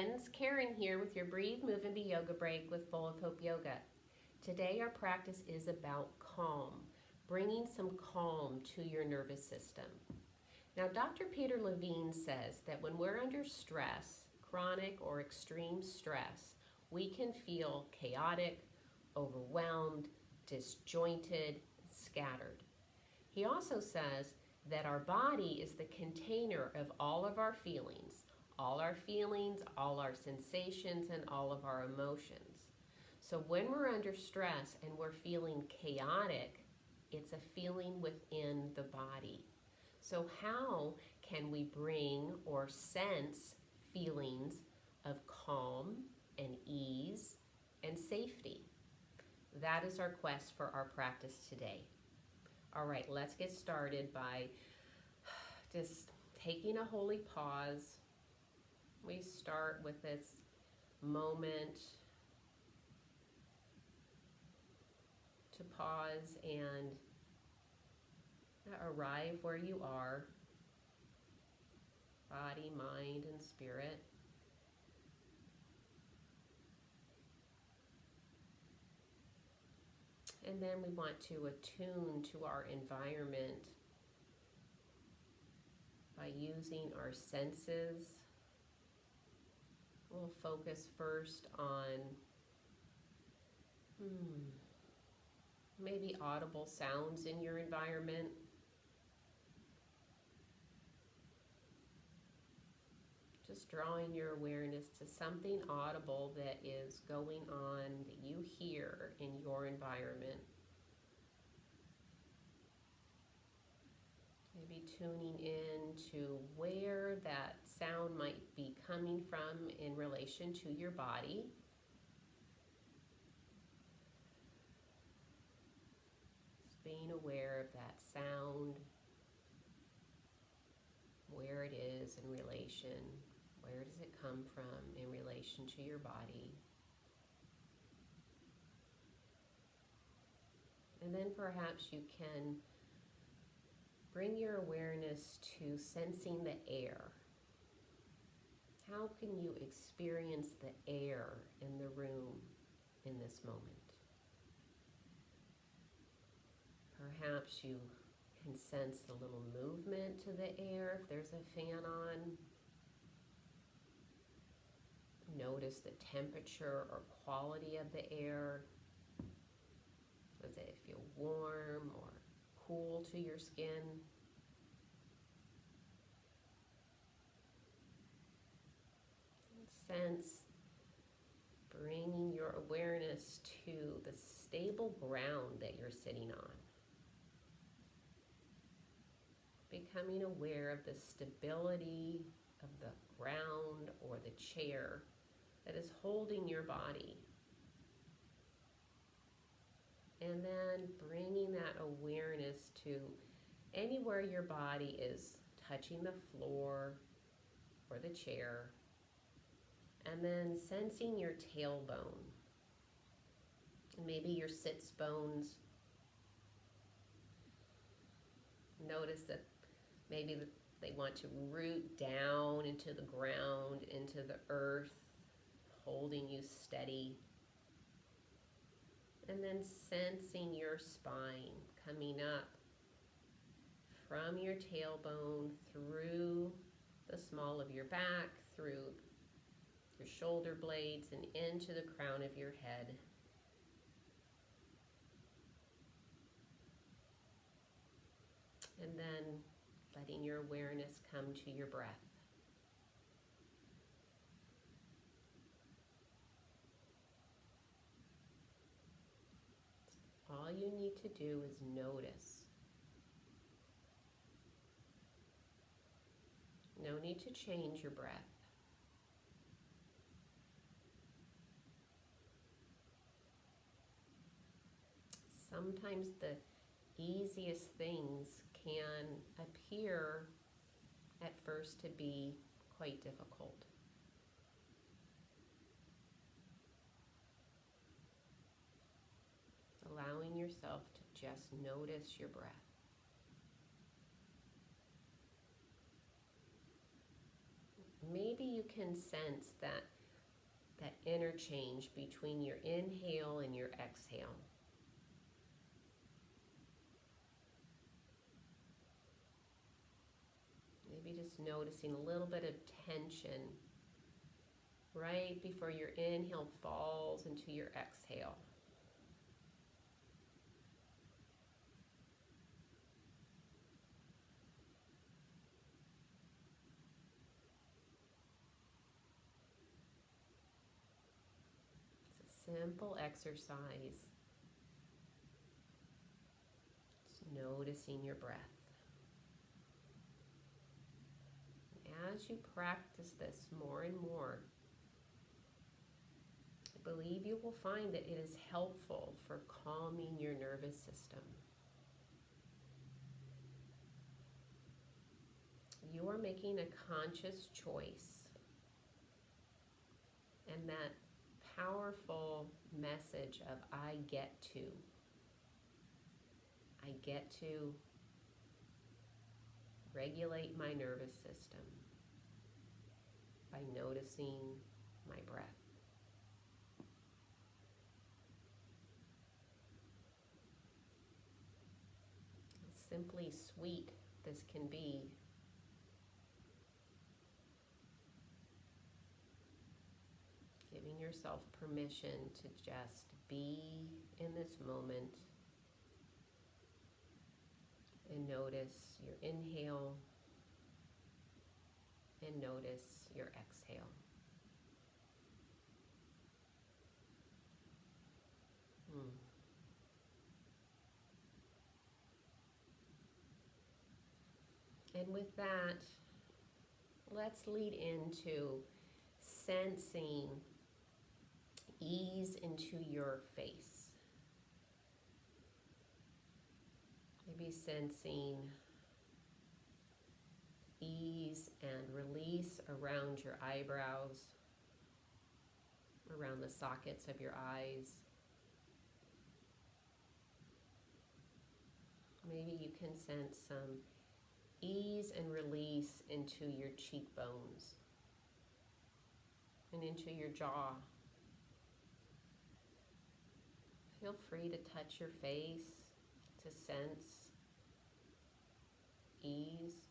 friends, Karen here with your Breathe, Move, and Be Yoga Break with Full of Hope Yoga. Today our practice is about calm, bringing some calm to your nervous system. Now Dr. Peter Levine says that when we're under stress, chronic or extreme stress, we can feel chaotic, overwhelmed, disjointed, scattered. He also says that our body is the container of all of our feelings, all our sensations, and all of our emotions. So when we're under stress and we're feeling chaotic, it's a feeling within the body. So how can we bring or sense feelings of calm and ease and safety? That is our quest for our practice today. All right, let's get started by just taking a holy pause. We start with this moment to pause and arrive where you are, body, mind, and spirit. And then we want to attune to our environment by using our senses. We'll focus first on maybe audible sounds in your environment. Just drawing your awareness to something audible that is going on that you hear in your environment. Maybe tuning in to where that sound might be coming from in relation to your body. Just being aware of that sound, where it is in relation. Where does it come from in relation to your body? And then perhaps you can bring your awareness to sensing the air. How can you experience the air in the room in this moment? Perhaps you can sense the little movement to the air if there's a fan on. Notice the temperature or quality of the air. Does it feel warm or cool to your skin? Sense bringing your awareness to the stable ground that you're sitting on. Becoming aware of the stability of the ground or the chair that is holding your body. And then bringing that awareness to anywhere your body is touching the floor or the chair. And then sensing your tailbone. And maybe your sits bones. Notice that maybe they want to root down into the ground, into the earth, holding you steady. And then sensing your spine coming up from your tailbone through the small of your back, through your shoulder blades, and into the crown of your head. And then letting your awareness come to your breath. All you need to do is notice. No need to change your breath. Sometimes the easiest things can appear at first to be quite difficult. Allowing yourself to just notice your breath. Maybe maybe you can sense that interchange between your inhale and your exhale. Maybe just noticing a little bit of tension right before your inhale falls into your exhale. It's a simple exercise. Just noticing your breath. As you practice this more and more, I believe you will find that it is helpful for calming your nervous system. You are making a conscious choice, and that powerful message of I get to regulate my nervous system by noticing my breath. Simply sweet this can be. Giving yourself permission to just be in this moment and notice your inhale and notice your exhale. And with that, let's lead into sensing ease into your face. Maybe sensing ease and release around your eyebrows, around the sockets of your eyes. Maybe you can sense some ease and release into your cheekbones and into your jaw. Feel free to touch your face to sense ease.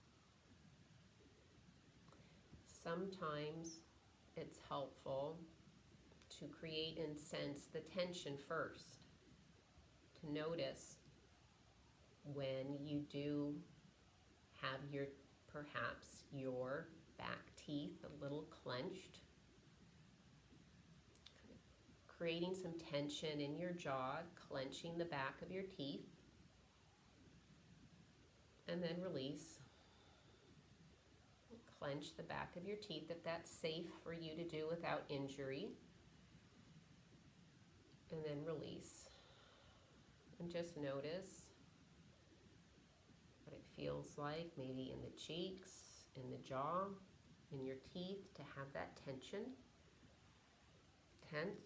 Sometimes it's helpful to create and sense the tension first, to notice when you do have perhaps your back teeth a little clenched, creating some tension in your jaw, clenching the back of your teeth, and then release. Clench the back of your teeth if that's safe for you to do without injury, and then release. And just notice what it feels like, maybe in the cheeks, in the jaw, in your teeth, to have that tension. Tense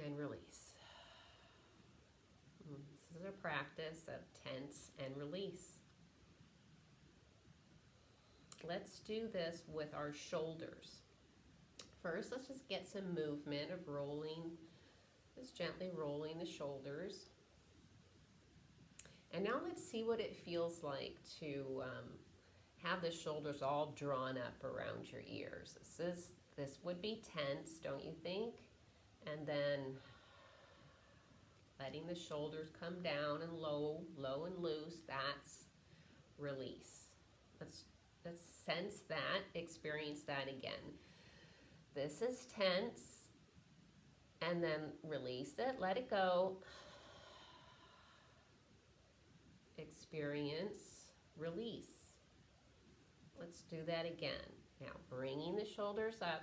and release. This is a practice of tense and release. Let's do this with our shoulders. First, let's just get some movement of rolling, just gently rolling the shoulders. And now let's see what it feels like to have the shoulders all drawn up around your ears. This would be tense, don't you think? And then letting the shoulders come down and low and loose, that's release. Let's sense that, experience that again. This is tense, and then release it, let it go. Experience, release. Let's do that again. Now, bringing the shoulders up,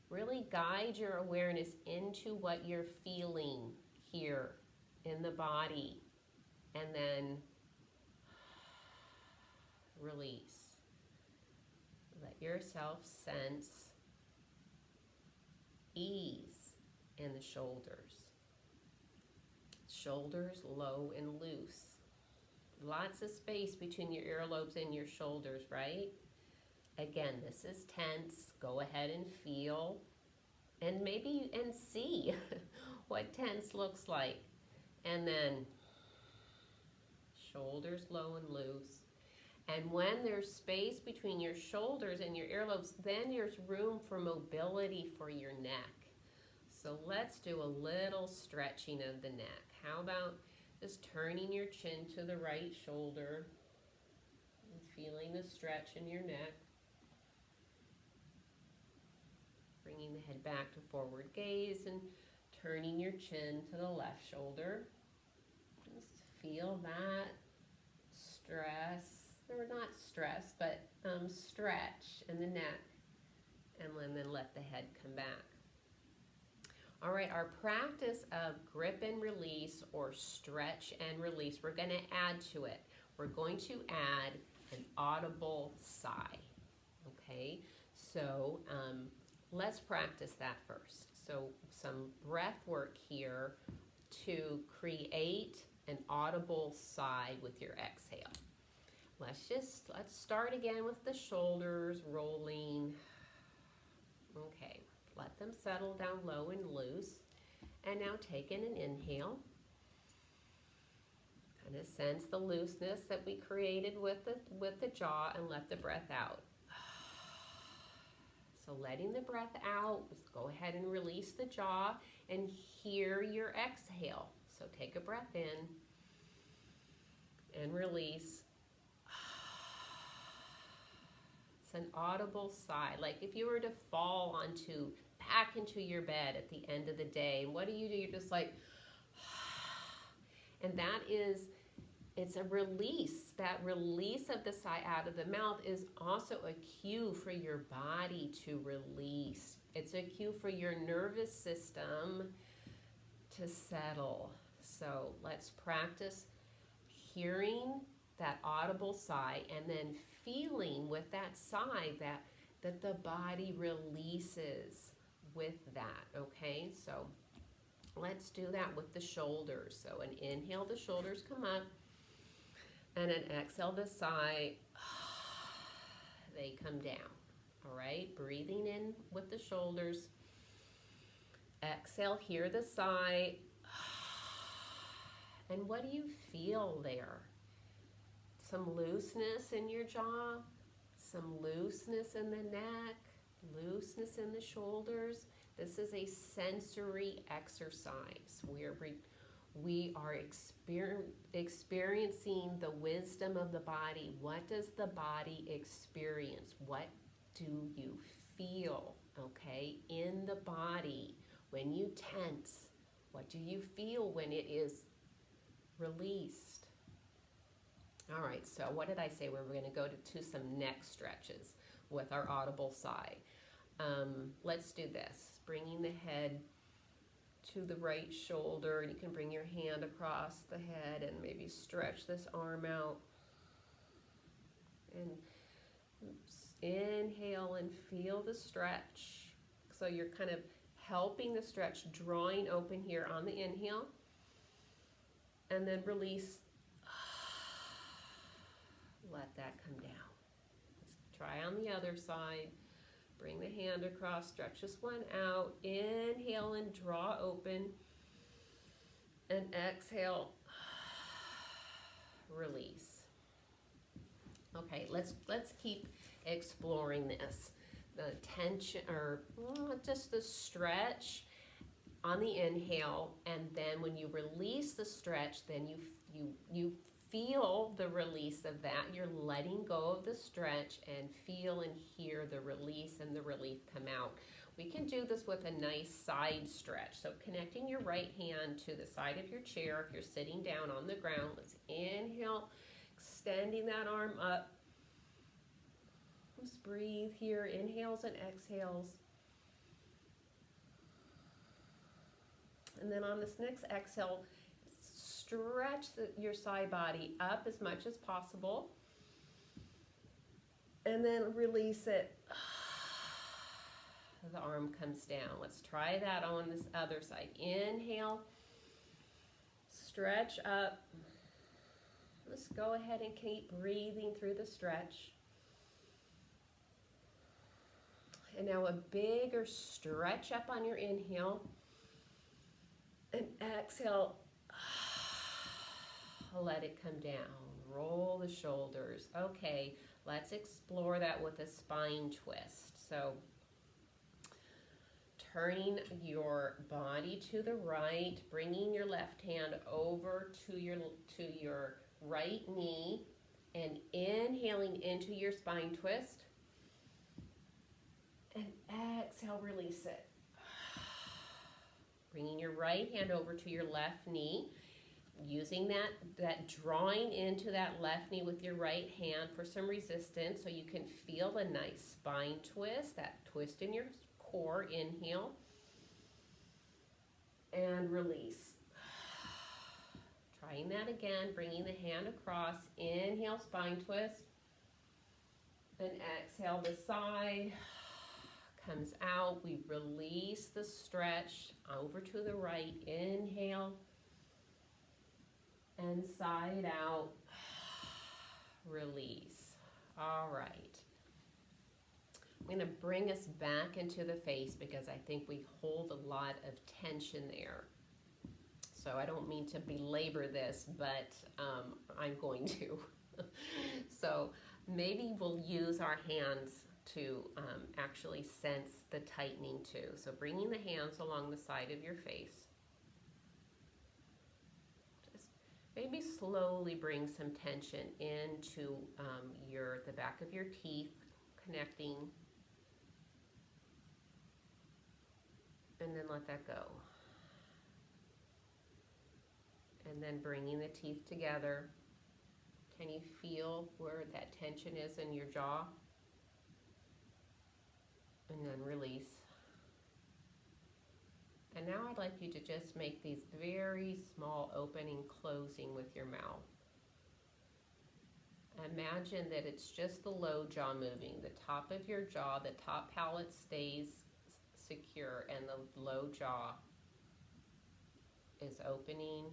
really guide your awareness into what you're feeling here in the body, and then release. Let yourself sense ease in the shoulders. Shoulders low and loose. Lots of space between your earlobes and your shoulders, right? Again, this is tense. Go ahead and feel and maybe and see what tense looks like. And then shoulders low and loose. And when there's space between your shoulders and your earlobes, then there's room for mobility for your neck. So let's do a little stretching of the neck. How about just turning your chin to the right shoulder and feeling the stretch in your neck. Bringing the head back to forward gaze and turning your chin to the left shoulder. Just feel that stress, or not stress, but stretch in the neck, and then let the head come back. All right, our practice of grip and release, or stretch and release, we're going to add to it. We're going to add an audible sigh. Okay, so let's practice that first. So some breath work here to create an audible sigh with your exhale. Let's start again with the shoulders rolling. Okay, let them settle down low and loose. And now take in an inhale. Kind of sense the looseness that we created with the jaw, and let the breath out. So letting the breath out, just go ahead and release the jaw and hear your exhale. So take a breath in and release. It's an audible sigh, like if you were to fall back into your bed at the end of the day, and what do? You're just like, and it's a release. That release of the sigh out of the mouth is also a cue for your body to release. It's a cue for your nervous system to settle. So let's practice hearing that audible sigh, and then feeling with that sigh that the body releases with that, okay? So let's do that with the shoulders. So an inhale, the shoulders come up, and an exhale, the sigh, they come down, all right? Breathing in with the shoulders. Exhale, hear the sigh. And what do you feel there? Some looseness in your jaw, some looseness in the neck, looseness in the shoulders. This is a sensory exercise where we are experiencing the wisdom of the body. What does the body experience? What do you feel, okay, in the body when you tense? What do you feel when it is released? All right, so what did I say? We're going to go to some neck stretches with our audible sigh. Let's do this. Bringing the head to the right shoulder. You can bring your hand across the head and maybe stretch this arm out. And inhale and feel the stretch. So you're kind of helping the stretch, drawing open here on the inhale. And then release. Let that come down. Let's try on the other side. Bring the hand across, stretch this one out. Inhale and draw open. And exhale, release. Okay, let's keep exploring this. The tension, or just the stretch on the inhale, and then when you release the stretch, then you feel the release of that. You're letting go of the stretch and feel and hear the release and the relief come out. We can do this with a nice side stretch. So connecting your right hand to the side of your chair if you're sitting down on the ground. Let's inhale, extending that arm up. Just breathe here, inhales and exhales. And then on this next exhale, stretch your side body up as much as possible. And then release it. The arm comes down. Let's try that on this other side. Inhale. Stretch up. Let's go ahead and keep breathing through the stretch. And now a bigger stretch up on your inhale. And exhale, let it come down. Roll the shoulders. Okay, let's explore that with a spine twist. So turning your body to the right, bringing your left hand over to your right knee, and inhaling into your spine twist. And exhale, release it. Bringing your right hand over to your left knee, using that drawing into that left knee with your right hand for some resistance so you can feel the nice spine twist, that twist in your core. Inhale and release. Trying that again, bringing the hand across. Inhale, spine twist. Then exhale, the side comes out. We release the stretch over to the right. Inhale and side out. Release. All right. I'm going to bring us back into the face because I think we hold a lot of tension there. So I don't mean to belabor this, but I'm going to. So maybe we'll use our hands to actually sense the tightening too. So bringing the hands along the side of your face. Just maybe slowly bring some tension into the back of your teeth, connecting. And then let that go. And then bringing the teeth together. Can you feel where that tension is in your jaw? And then release. And now I'd like you to just make these very small opening, closing with your mouth. Imagine that it's just the low jaw moving. The top of your jaw, the top palate stays secure, and the low jaw is opening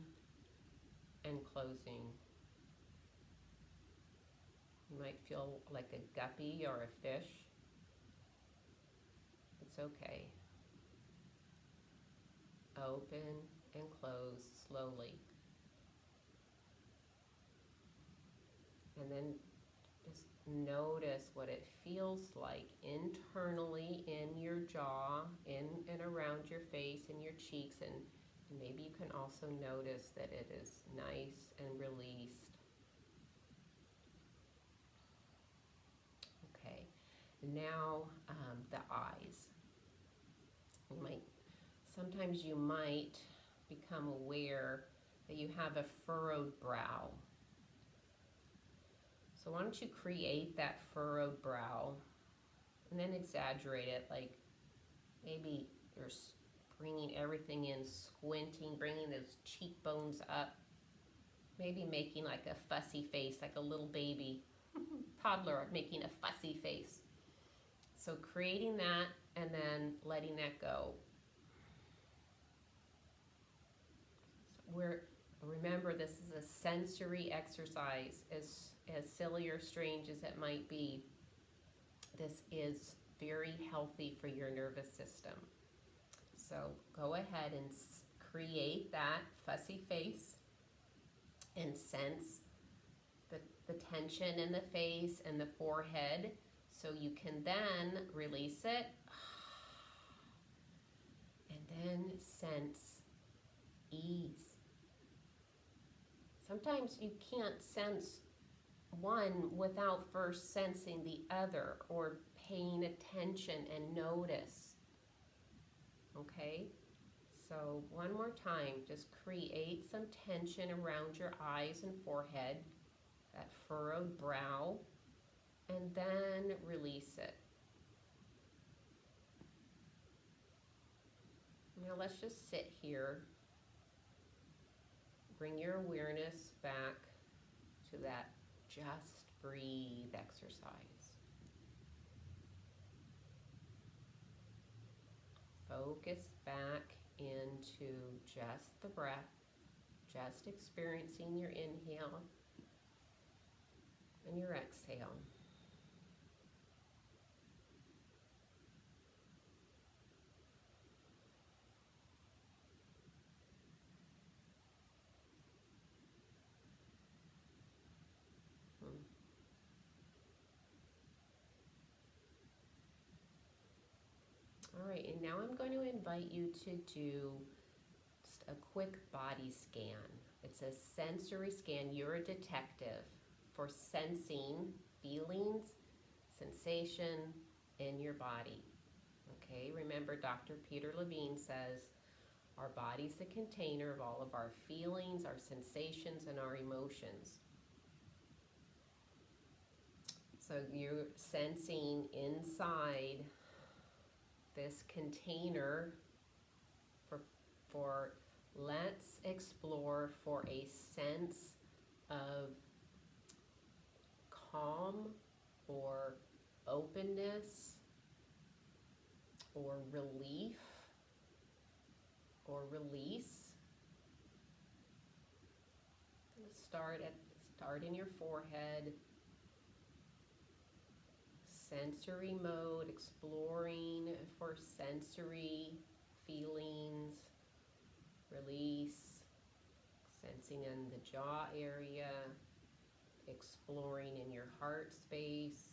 and closing. You might feel like a guppy or a fish. It's okay. Open and close slowly. And then just notice what it feels like internally in your jaw, in and around your face and your cheeks, and maybe you can also notice that it is nice and released. Okay, now the eyes. Sometimes you might become aware that you have a furrowed brow. So why don't you create that furrowed brow and then exaggerate it, like maybe you're bringing everything in, squinting, bringing those cheekbones up, maybe making like a fussy face, like a little baby toddler making a fussy face. So creating that and then letting that go. Remember, this is a sensory exercise, as silly or strange as it might be. This is very healthy for your nervous system. So go ahead and create that fussy face and sense the tension in the face and the forehead, so you can then release it and then sense ease. Sometimes you can't sense one without first sensing the other or paying attention and notice. Okay? So one more time, just create some tension around your eyes and forehead, that furrowed brow, and then release it. Now let's just sit here. Bring your awareness back to that just breathe exercise. Focus back into just the breath, just experiencing your inhale and your exhale. right, and now I'm going to invite you to do just a quick body scan. It's a sensory scan. You're a detective for sensing feelings, sensation in your body. Okay, remember Dr. Peter Levine says our body's the container of all of our feelings, our sensations, and our emotions. So you're sensing inside this container for let's explore for a sense of calm or openness or relief or release. Start in your forehead. Sensory mode, exploring for sensory feelings, release, sensing in the jaw area, exploring in your heart space,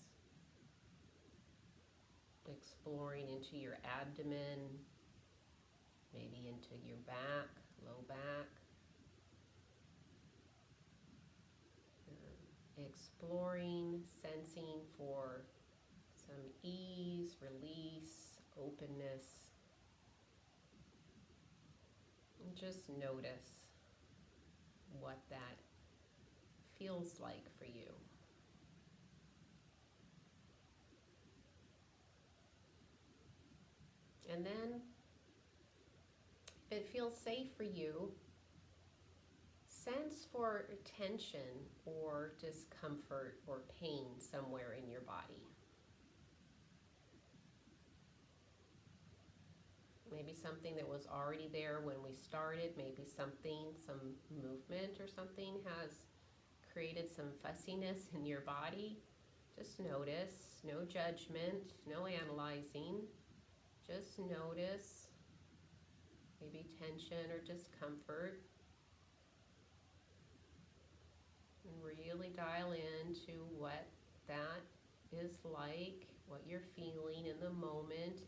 exploring into your abdomen, maybe into your back, low back. Exploring, sensing for some ease, release, openness. And just notice what that feels like for you. And then, if it feels safe for you, sense for tension or discomfort or pain somewhere in your body. Maybe something that was already there when we started, maybe some movement or something has created some fussiness in your body. Just notice, no judgment, no analyzing. Just notice maybe tension or discomfort. And really dial into what that is like, what you're feeling in the moment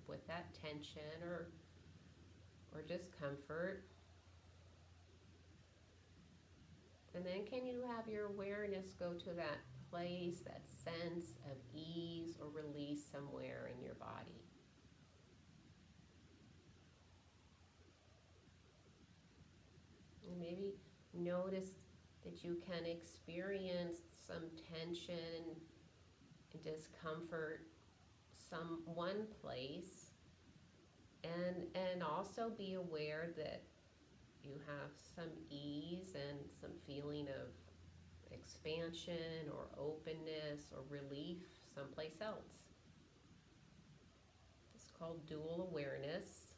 with that tension or discomfort. And then can you have your awareness go to that place, that sense of ease or release somewhere in your body? And maybe notice that you can experience some tension and discomfort one place, and also be aware that you have some ease and some feeling of expansion or openness or relief someplace else. It's called dual awareness.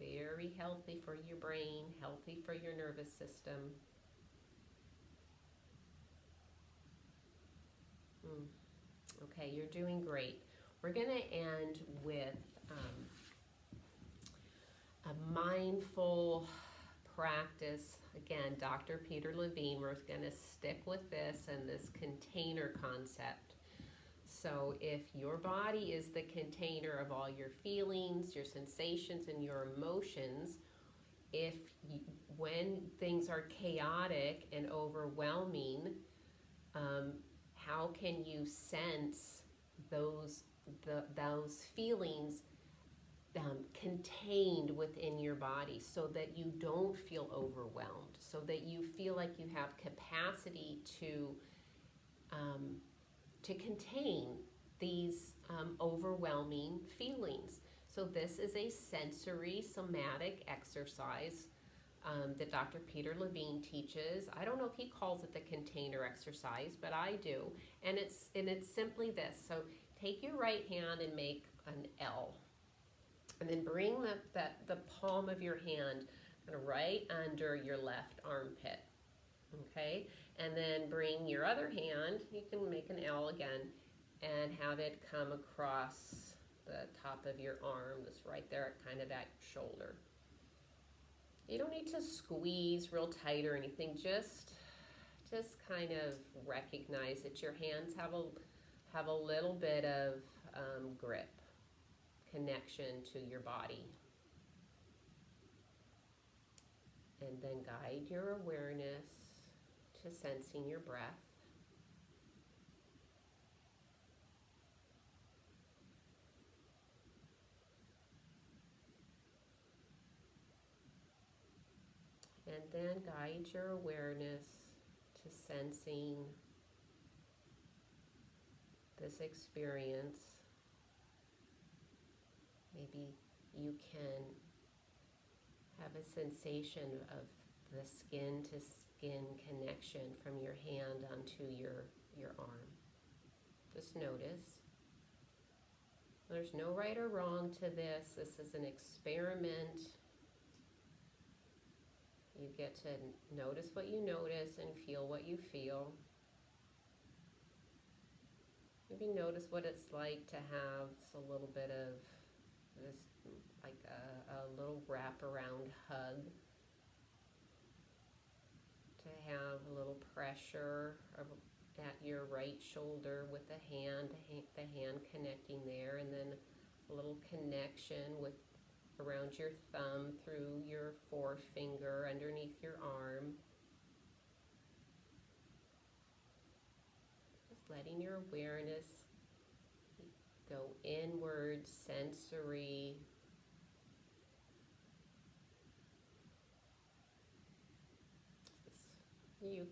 Very healthy for your brain, healthy for your nervous system. Okay, you're doing great. We're going to end with a mindful practice. Again, Dr. Peter Levine, we're going to stick with this and this container concept. So if your body is the container of all your feelings, your sensations, and your emotions, when things are chaotic and overwhelming, how can you sense those feelings contained within your body so that you don't feel overwhelmed, so that you feel like you have capacity to contain these overwhelming feelings. So this is a sensory somatic exercise that Dr. Peter Levine teaches. I don't know if he calls it the container exercise, but I do. And it's simply this. So take your right hand and make an L. And then bring the palm of your hand right under your left armpit. Okay? And then bring your other hand, you can make an L again, and have it come across the top of your arm, that's right there kind of at your shoulder. You don't need to squeeze real tight or anything, just kind of recognize that your hands have a little bit of grip. connection to your body. And then guide your awareness to sensing your breath. And then guide your awareness to sensing this experience. Maybe you can have a sensation of the skin to skin connection from your hand onto your arm. Just notice. There's no right or wrong to this. This is an experiment. You get to notice what you notice and feel what you feel. Maybe notice what it's like to have a little bit of this, like a little wraparound hug. To have a little pressure at your right shoulder with the hand connecting there, and then a little connection with around your thumb through your forefinger underneath your arm. Just letting your awareness go inward, sensory. You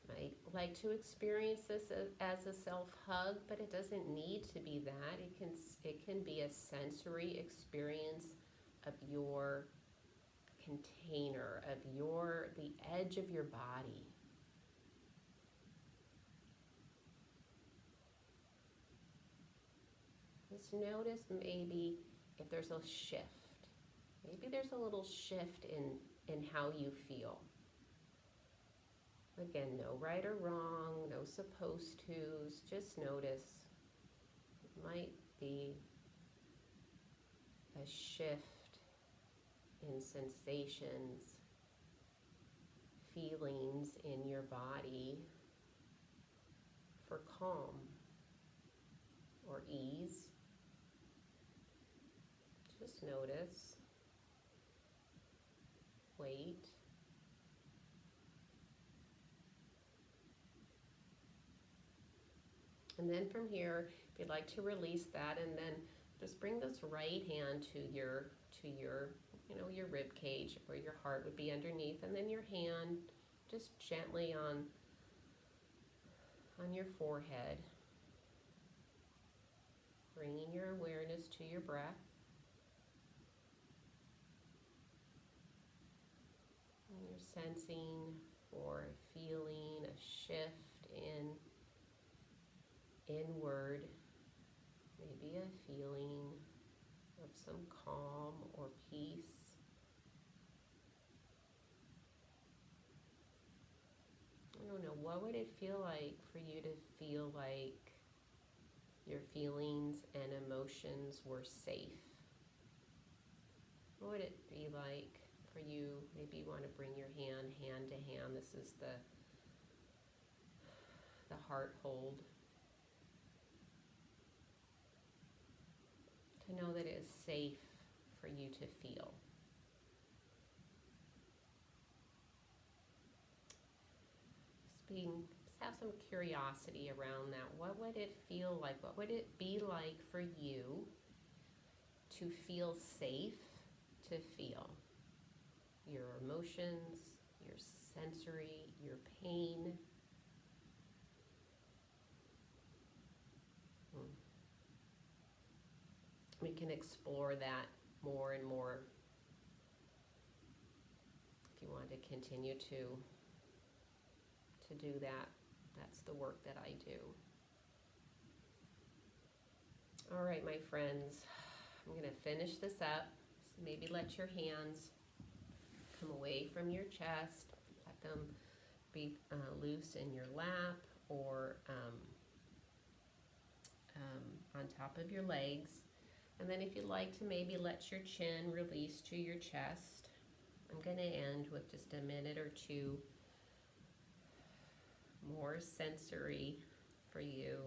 might like to experience this as a self-hug, but it doesn't need to be that. It can be a sensory experience of your container, of the edge of your body. Just notice maybe if there's a shift. Maybe there's a little shift in how you feel. Again, no right or wrong, no supposed to's, just notice. It might be a shift in sensations, feelings in your body for calm or ease. Just notice. Wait. And then from here, if you'd like to release that, and then just bring this right hand to your your rib cage where your heart would be underneath, and then your hand just gently on your forehead, bringing your awareness to your breath. And you're sensing or feeling a shift inward, maybe a feeling of some calm or peace. I don't know, what would it feel like for you to feel like your feelings and emotions were safe? What would it be like for you? Maybe you want to bring your hand to hand. This is the heart hold. To know that it is safe for you to feel. Just have some curiosity around that. What would it feel like? What would it be like for you to feel safe to feel your emotions, your sensory, your pain? We can explore that more and more if you want to continue to do that. That's the work that I do. All right, my friends, I'm going to finish this up. So maybe let your hands come away from your chest. Let them be loose in your lap or on top of your legs. And then if you'd like to maybe let your chin release to your chest. I'm going to end with just a minute or two more sensory for you.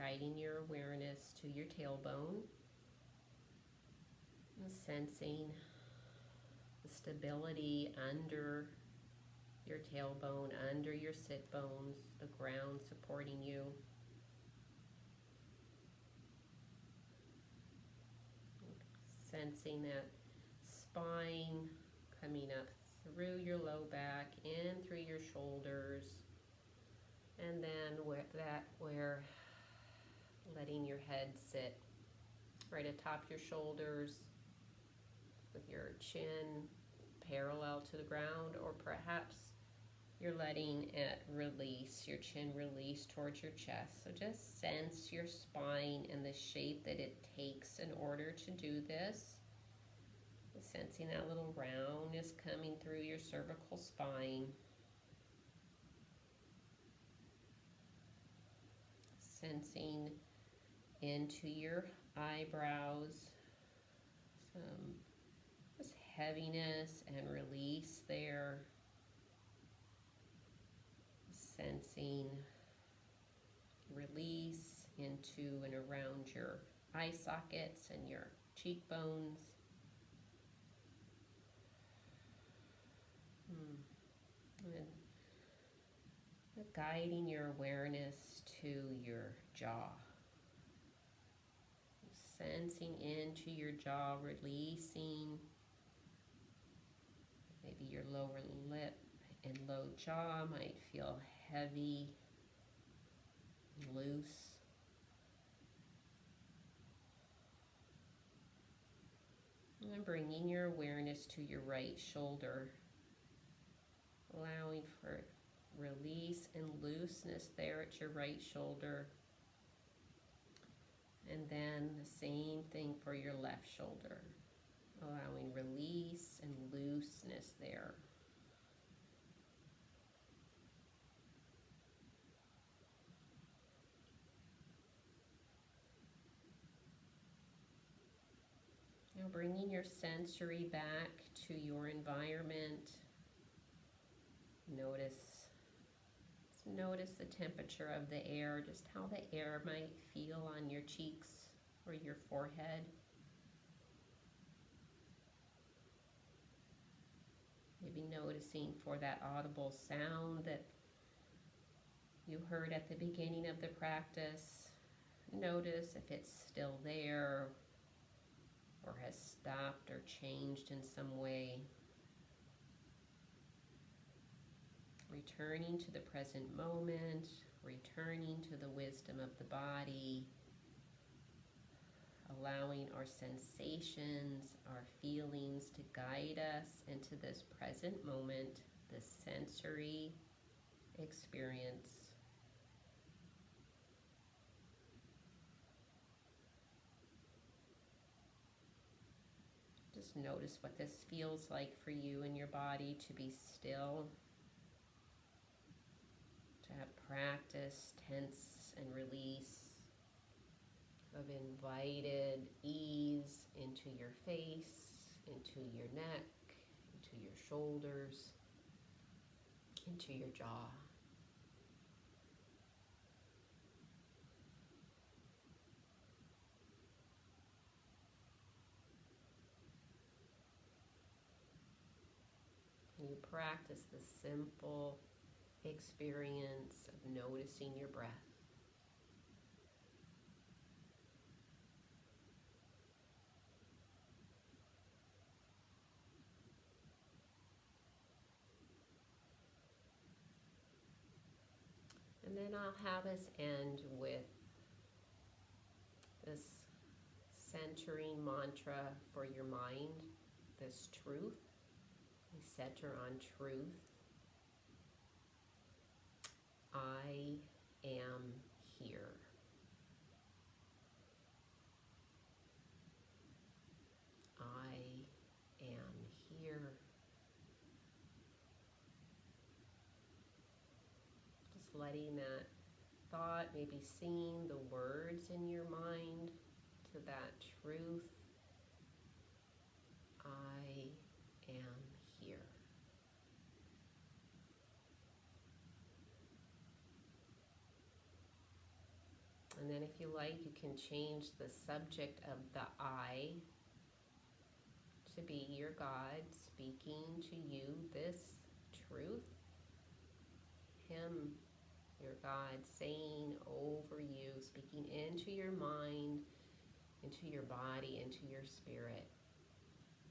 guiding your awareness to your tailbone and sensing the stability under your tailbone, under your sit bones, the ground supporting you. Sensing that spine coming up through your low back, in through your shoulders, and then where letting your head sit right atop your shoulders with your chin parallel to the ground, or perhaps you're letting it release, your chin release towards your chest. So just sense your spine and the shape that it takes in order to do this. Sensing that little roundness coming through your cervical spine. Sensing into your eyebrows, some just heaviness and release there. Sensing release into and around your eye sockets and your cheekbones. And guiding your awareness to your jaw. Sensing into your jaw, releasing maybe your lower lip and low jaw might feel heavy, loose. And bringing your awareness to your right shoulder, allowing for release and looseness there at your right shoulder. And then the same thing for your left shoulder, allowing release and looseness there. Now bringing your sensory back to your environment. Notice the temperature of the air, just how the air might feel on your cheeks or your forehead. Maybe noticing for that audible sound that you heard at the beginning of the practice. Notice if it's still there or has stopped or changed in some way. Returning to the present moment, returning to the wisdom of the body, allowing our sensations, our feelings to guide us into this present moment, this sensory experience. Just notice what this feels like for you in your body, to be still, to have practice, tense and release of invited ease into your face, into your neck, into your shoulders, into your jaw. And you practice the simple experience of noticing your breath. And then I'll have us end with this centering mantra for your mind, this truth. We center on truth. I am here. I am here. Just letting that thought, maybe seeing the words in your mind to that truth. I am here. And then And if you like, you can change the subject of the I to be your God speaking to you this truth. Him, your God, saying over you, speaking into your mind, into your body, into your spirit,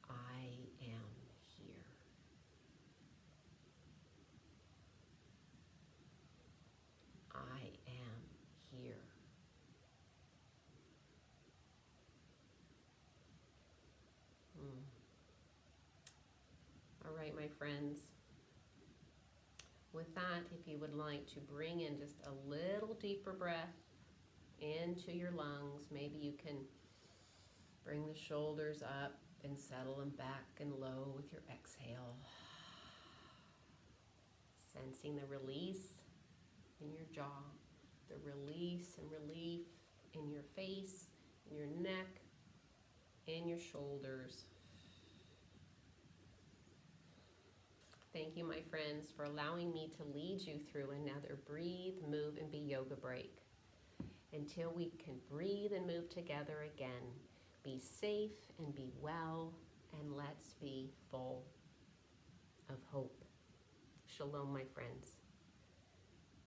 I am here. I am here. All right, my friends. With that, if you would like to bring in just a little deeper breath into your lungs, maybe you can bring the shoulders up and settle them back and low with your exhale. Sensing the release in your jaw, the release and relief in your face, in your neck, in your shoulders. Thank you, my friends, for allowing me to lead you through another Breathe, Move, and Be yoga break. Until we can breathe and move together again, be safe and be well, and let's be full of hope. Shalom, my friends.